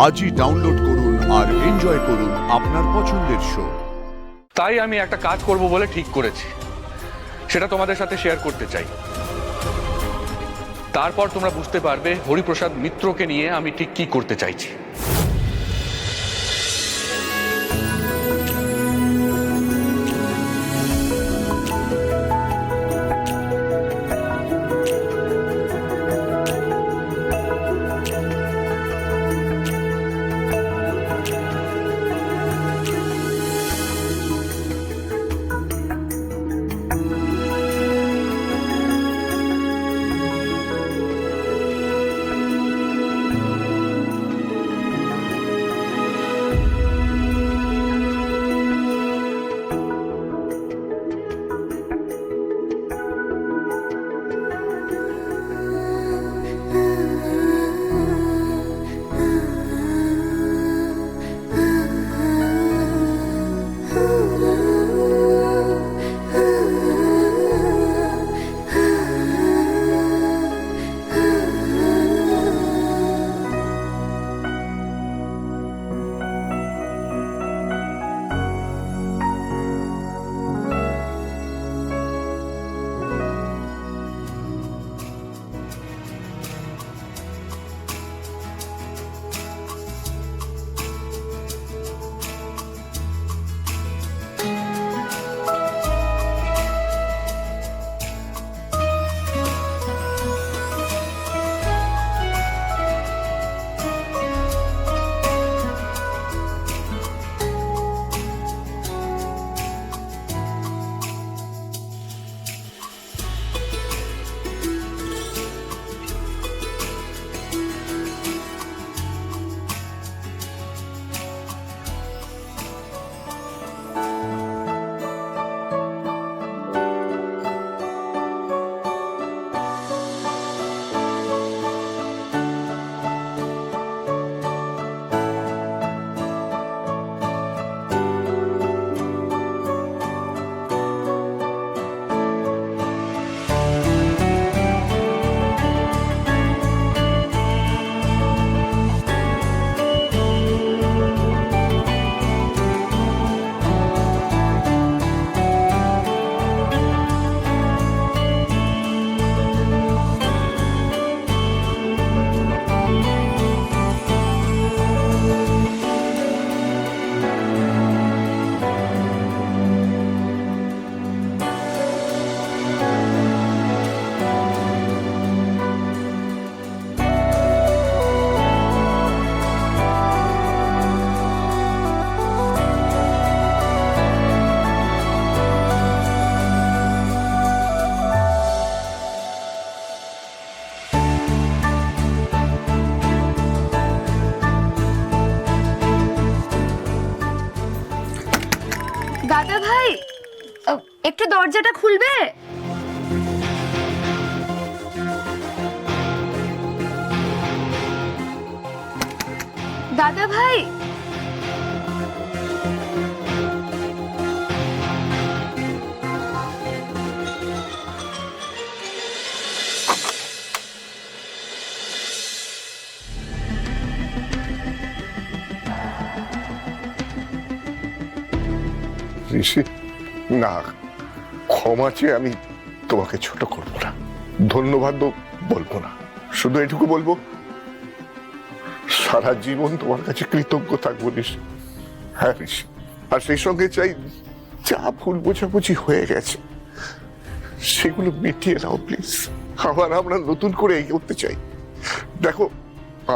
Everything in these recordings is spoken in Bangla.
আজই ডাউনলোড করুন আর এনজয় করুন আপনার পছন্দের শো। তাই আমি একটা কাজ করব বলে ঠিক করেছি, সেটা তোমাদের সাথে শেয়ার করতে চাই। তারপর তোমরা বুঝতে পারবে হরিপ্রসাদ মিত্রকে নিয়ে আমি ঠিক কি করতে চাইছি। দাদা ভাই, একটু দরজাটা খুলবে? দাদা ভাই, ঋষি, না, ক্ষমা চেয়ে আমি তোমাকে ছোট করবো না, ধন্যবাদও বলবো না, শুধু এটুকু বলবো সারা জীবন তোমার কাছে কৃতজ্ঞ থাকবো ঋষি। হ্যাঁ ঋষি, আর সেই সঙ্গে চাই যা ভুল বোঝাবুঝি হয়ে গেছে সেগুলো মিটিয়ে নাও প্লিজ। আবার আমরা নতুন করে এগোতে চাই। দেখো,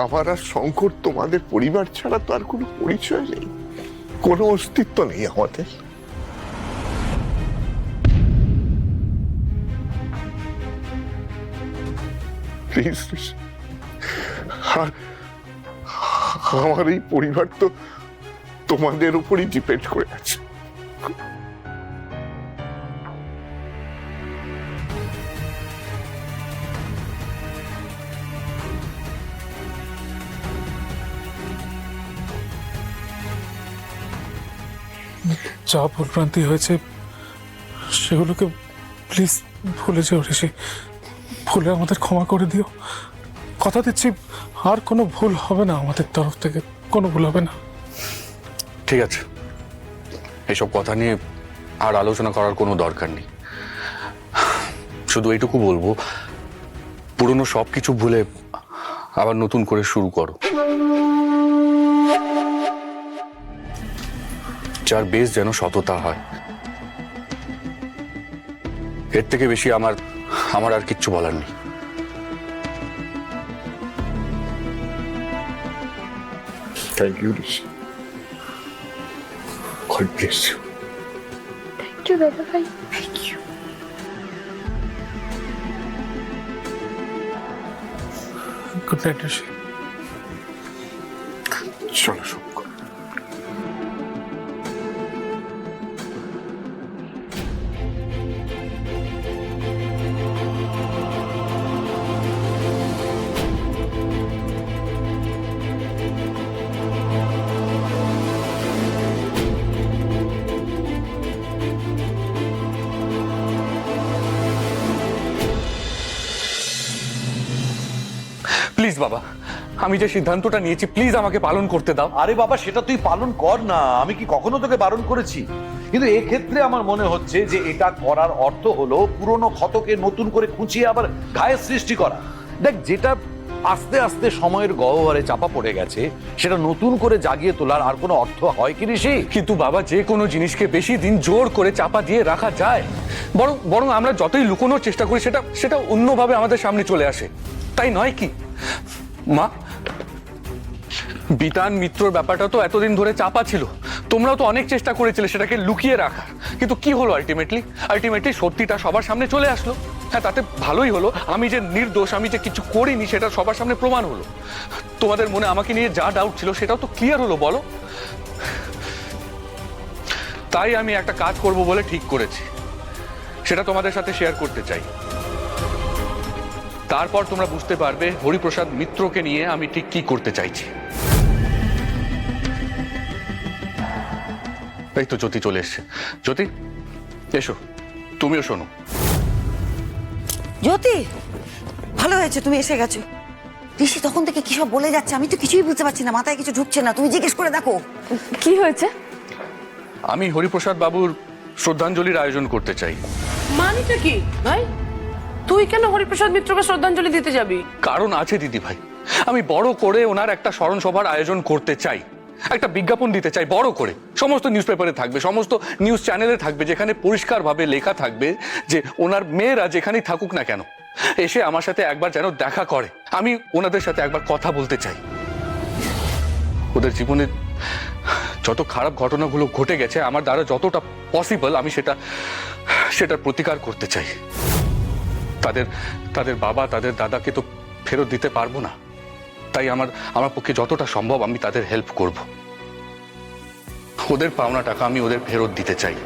আমার আর শঙ্কর তোমাদের পরিবার ছাড়া তো আর কোনো পরিচয় নেই, কোনো অস্তিত্ব নেই আমাদের। প্লিজ, আর আমার এই পরিবার তো তোমাদের উপরই ডিপেন্ড করে আছে। যা ভুলভ্রান্তি হয়েছে সেগুলোকে প্লিজ ভুলে যেও ঋষি, ভুলে আমাদের ক্ষমা করে দিও, কথা দিচ্ছি আর কোনো ভুল হবে না, আমাদের তরফ থেকে কোনো ভুল হবে না। ঠিক আছে, এসব কথা নিয়ে আর আলোচনা করার কোনো দরকার নেই। শুধু এইটুকু বলবো, পুরনো সব কিছু ভুলে আবার নতুন করে শুরু করো। যার বেশ যেন সততা হয়। এর থেকে বেশি আমার আর কিচ্ছু বলার নেই। Thank you Rishi. God bless you. Thank you দাদা ভাই। Thank you. Good night Rishi. চলো শঙ্কর। প্লিজ বাবা, আমি যে সিদ্ধান্তটা নিয়েছি প্লিজ আমাকে পালন করতে দাও। আরে বাবা, সেটা তুই পালন কর না, আমি কি কখনো তোকে বারণ করেছি? কিন্তু এক্ষেত্রে আমার মনে হচ্ছে যে এটা করার অর্থ হলো পুরনো ক্ষতকে নতুন করে খুঁচিয়ে আবার ঘায়ের সৃষ্টি করা। দেখ, যেটা আস্তে আস্তে সময়ের গহ্বরে চাপা পড়ে গেছে সেটা নতুন করে জাগিয়ে তোলার আর কোনো অর্থ হয় কি ঋষি? কিন্তু বাবা, যে কোনো জিনিসকে বেশি দিন জোর করে চাপা দিয়ে রাখা যায়? বরং আমরা যতই লুকোনোর চেষ্টা করি সেটা অন্যভাবে আমাদের সামনে চলে আসে, তাই নয় কি মা? বিতান মিত্রর ব্যাপারটা তো এতদিন ধরে চাপা ছিল, তোমরাও তো অনেক চেষ্টা করেছিলে সেটাকে লুকিয়ে রাখার, কিন্তু কি হলো আলটিমেটলি সত্যিটা সবার সামনে চলে আসলো। হ্যাঁ, তাতে ভালোই হলো, আমি যে নির্দোষ, আমি যে কিছু করিনি সেটা সবার সামনে প্রমাণ হলো। তোমাদের মনে আমাকে নিয়ে যা ডাউট ছিল সেটাও তো ক্লিয়ার হলো, বলো? তাই আমি একটা কাজ করব বলে ঠিক করেছি, সেটা তোমাদের সাথে শেয়ার করতে চাই। তারপর তোমরা বুঝতে পারবে হরিপ্রসাদ মিত্রকে নিয়ে আমি ঠিক কি করতে চাইছি। এই তো জ্যোতি চলে এসছে। জ্যোতি, এসো, তুমিও শোনো। জ্যোতি, ভালো হয়েছে তুমি এসে গেছো। ঋষি তখন থেকে কি সব বলে যাচ্ছে আমি তো কিছুই বুঝতে পারছি না, মাথায় কিছু ঢুকছে না, তুমি জিজ্ঞেস করে দেখো। কি হয়েছে? আমি হরিপ্রসাদ বাবুর শ্রদ্ধাঞ্জলির আয়োজন করতে চাই। মানেটা কি ভাই? তুই কেন হরিপ্রসাদ মিত্রকে শ্রদ্ধাঞ্জলি দিতে যাবি? কারণ আছে দিদি ভাই, আমি বড় করে ওনার একটা স্মরণ সভার আয়োজন করতে চাই, একটা বিজ্ঞাপন দিতে চাই বড় করে, সমস্ত নিউজ পেপারে থাকবে, সমস্ত নিউজ চ্যানেলে থাকবে, যেখানে পরিষ্কারভাবে লেখা থাকবে যে ওনার মেয়েরা যেখানেই থাকুক না কেন এসে আমার সাথে একবার যেন দেখা করে। আমি ওনাদের সাথে একবার কথা বলতে চাই। ওদের জীবনে যত খারাপ ঘটনাগুলো ঘটে গেছে আমার দ্বারা যতটা পসিবল আমি সেটার প্রতিকার করতে চাই। তাদের বাবা তাদের দাদাকে তো ফেরত দিতে পারবো না, তাই আমার পক্ষে যতটা সম্ভব আমি তাদের হেল্প করব। ওদের পাওনা টাকা আমি ওদের ফেরত দিতে চাই।